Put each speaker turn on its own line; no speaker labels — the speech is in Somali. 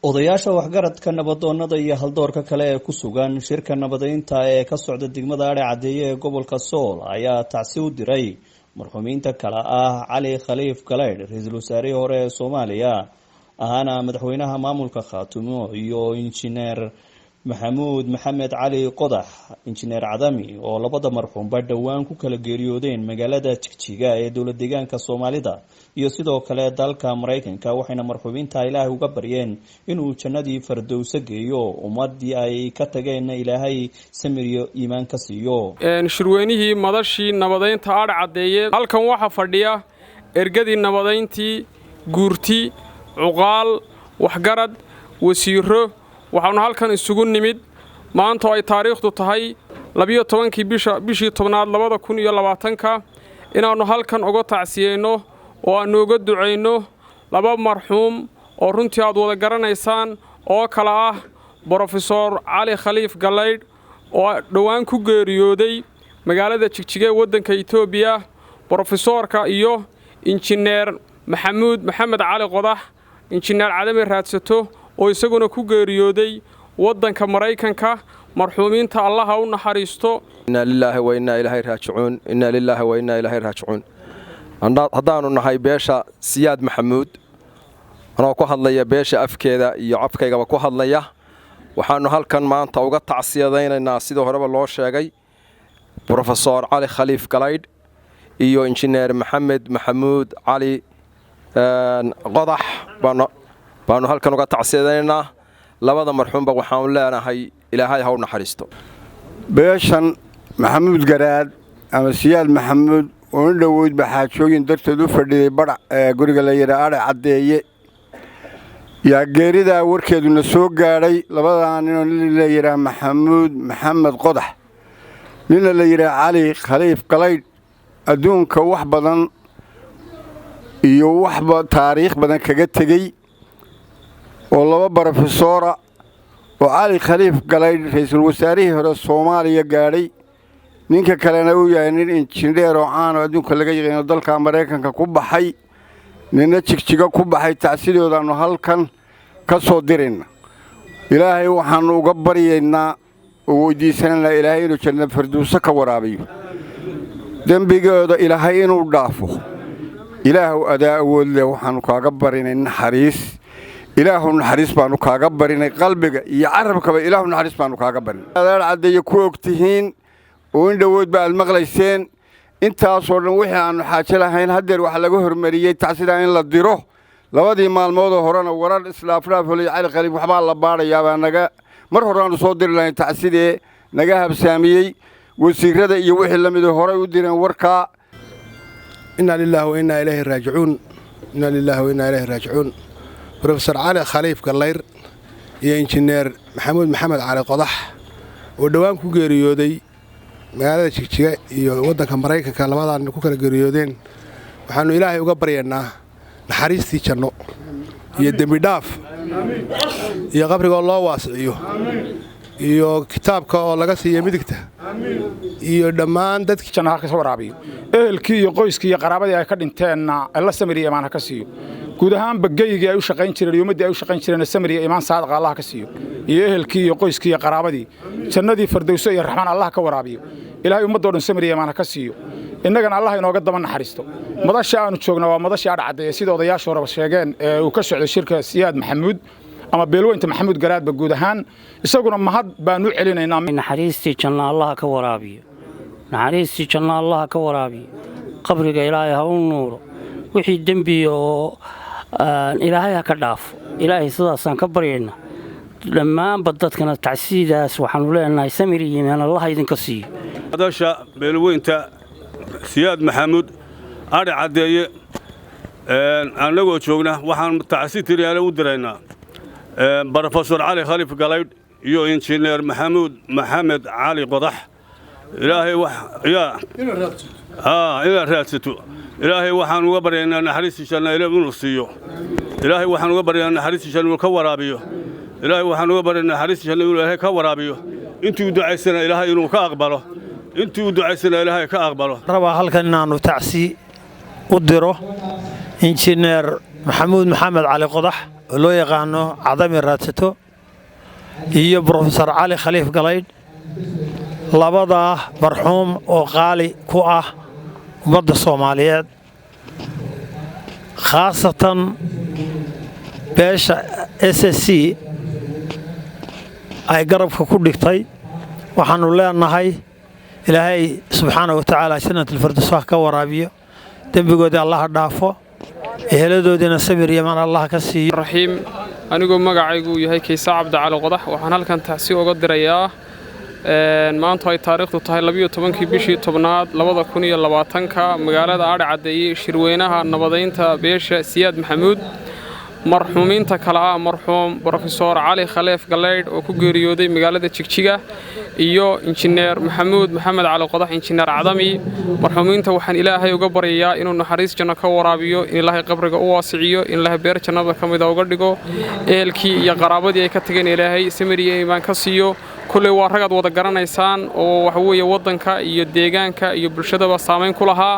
odayaasha waxgaradka nabadoonnada iyo haldoorka kale ee ku sugan shirka nabadeynta ee ka socda degmada Adhe Cadeeye ee gobolka Sool ayaa tacsi u diray marxuumiinta kale ah Cali Khaliif Galeydh ra'iisul wasaarihii hore ee Soomaaliya ahana madaxweynaha maamulka Khaatumo iyo injineer Maxamuud Maxamed Cali Qodax injineer Cadami oo labada marxuumba dhawaan ku kala geeriyoodeen magaalada Jigjiga ee dowlad deegaanka Soomaalida iyo sidoo kale dalka Mareykanka waxayna marxuumiinta Ilaahay uga baryeen inuu jannadii Firdawsa geeyo ummadii ay ka tageen Ilaahay samir iyo iimaan ka siiyo
shirweynihii madashii nabadeynta Adhe Cadeeye halkan waxa fadhiya ergadii nabadeyntii guurti cuqaal waxgarad wasiiro waxaanu halkan isugu nimid maanta ay taariikhdu tahay 12 bishii 10aad 2020 inaanu halkan uga tacsiyeyno oo aan uga duceyno laba marxuum oo runtii aad wada garanaysaan oo kala ah Professor Cali Khaliif Galeydh oo dhawaan ku geeriyooday magaalada Jigjiga ee wadanka Itoobiya professorka iyo injineer Maxamuud Maxamed Cali Qodax injineer Cadami Raadsato oo isaguna ku geeriyooday wadanka Mareykanka marxuumiinta Allah ha u naxariisto
inna lillahi wa inna ilayhi raaji'uun inna lillahi wa inna ilayhi raaji'uun haddaanu nahay beesha Siyaad Maxamuud anoo ku hadlaya beesha afkeeda iyo afkaygaba ku hadlaya waxaanu halkan maanta uga tacsiyadaynaynaa sidoo horeba loo sheegay Professor Cali Khaliif Galeydh iyo injineer Maxamed Maxamuud Cali Qodax baanu halkan uga tacsiyadaynaa labada marxuumba waxaan leenahay Ilaahay ha u naxariisto
beeshan Maxamuud Garaad ama Siyaad Maxamuud oo dhawood baxaajooyin darteed u fadhiyay barac guriga la yiraahdo Adhe Cadeeye yaa geerida warkeeduna soo gaaray labadaan nin la yiraahdo Maxamuud Maxamed Qodax nin la yiraahdo Cali Khaliif Galeydh adduunka wax badan iyo waxba taariikh badan kaga tagay oo laba professora oo Cali Khaliif Galeydh ra'iisul wasaarihii hore Soomaaliya gaaray ninka kalena uu yahay nin injineer oo aan adduunka laga yaqaan dalka Mareykanka ku baxay nina Jigjiga ku baxay tacsiidoodana halkan ka soo dirina Ilaahay waxaan uga baryaynaa oo weydiisanaynaa Ilaahay inuu jannada Firdawsa ka waraabiyo dambigooda Ilaahay inuu dhaafo Ilaahu adaa awood leh waxaan kaaga barinaynaa naxariis Ilaahu naxariis baanu kaaga barinay qalbiga iyo carabkaba Ilaahu naxariis baanu kaaga barinay Adhe Cadeeye ku ogtihiin oo in dhawood baad maqlayseen intaas oo dhan wixii aanu xaaje lahayn hadeer wax laga hormariyay tacsida in la diro labadii maalmood horena warar islaafraaf oo Cali Khaliif waxba la baarayaa naga mar horena soo dirnay tacsidee naga habsaamiyay wasiirada iyo wixii lamid ah hore u direen warka
inna lillahi wa inna ilayhi raaji'uun inna lillahi wa inna ilayhi raaji'uun Professor Cali Khaliif Galeydh iyo injineer Maxamuud Maxamed Cali Qodax oo dhawaan ku geeriyooday magaalada Jigjiga iyo wadanka Mareykanka labadaan ku kala geeriyoodeen waxaanu Ilaahay uga baryaynaa naxariistii janno iyo dambi dhaaf iyo qabriga loo waasiyo iyo kitaabka oo laga siiyo midigta iyo dhammaan dadkii jannaha ka soo waraabiyo ehelkii iyo qoyskii iyo qaraabadii ay ka dhinteenna alla samiriye imaan ka siiyo guud ahaan bagayga ay u shaqayn jireen iyo ummadii ay u shaqayn jireen samiriye imaan saadaqa Allah ka siiyo iyo ehelkii iyo qoyskii iyo qaraabadii jannadii Firdawsa iyo raxmaan Allah ka waraabiyo Ilaahay ummadoodan samiriye imaan ka siiyo innagana Allah inooga daba naxariisto madasha aanu joogna waa madasha Adhe Cadeeye sida odayaasha hore sheegeen ee uu ka socday shirka Siyaad Maxamuud ama beelweynta Maxamuud Garaad ba guud ahaan isaguna mahad baan u celinaynaa
naxariistii janna Allah ka waraabiyo naxariistii janna Allah ka waraabiyo qabriga Ilaahay ha u nuuro wixii dambi oo Ilaahay ka dhaafo Ilaahay sidaasaan ka baryeena dhammaan dadkana tacsiidaas waxaan u leenahay samir iyo iimaan Allah idinka siiyo
madasha beelweynta Siyaad Maxamuud Adhe Cadeeye anagoo joogna waxaan tacsiid tiriyaale u diraynaa Professor Cali Khaliif Galeydh iyo injineer Maxamuud Maxamed Cali Qodax Ilaahay wax ila raadsato Ilaahay waxaan uga baryaynaa naxariistiisa inuu siiyo Ilaahay waxaan uga baryaynaa naxariistiisa inuu ka waraabiyo Ilaahay waxaan uga baryaynaa naxariistiisa inuu Ilaahay ka waraabiyo intuu ducaysana Ilaahay inuu ka aqbalo intuu ducaysana Ilaahay ka aqbalo
raba halkan inaanu tacsi u diro injineer maxamuud maxamed cali qodax oo loo yaqaano cadami raadsato iyo brofesor cali khaliif galaydh labadaa marxuum oo qaali ku ah ummadda Soomaaliyeed khaasatan beesha SSC ay garabka ku dhigtay waxaanu leenahay ilaahay subxaanahu wa tacaala jannatul firdaws ka waraabiyo dembigooda Allah dhaafo eheladoodina samir yaman Allah ka siiyo
raxiim anigoo magacaygu yahay Kaysa Cabdi Cali Qodax waxaan halkan taxsi uga dirayaa maanta ay taariikhdu tahay 12 bishii 10aad 2020 magaalada Aadhe Cadeeye shirweynaha nabadeynta beesha Siyaad Maxamuud marxuuminta kala marxuum Professor Cali Khaliif Galaydh oo ku geeriyooday magaalada Jigjiga iyo injineer Maxamuud Maxamed Cali Qodax injineer Cadami marxuuminta waxaan Ilaahay uga baryayaa inuu naxariis janno ka waraabiyo in Ilaahay qabriga u waasiciyo in Ilaahay beer jannada kamid uga dhigo eelkii iyo qaraabadii ay ka tageen Ilaahay samiriye iimaan ka siiyo kulay waa ragad wada garanaysaan oo wax weeye wadanka iyo deegaanka iyo bulshadaba saameyn ku lahaa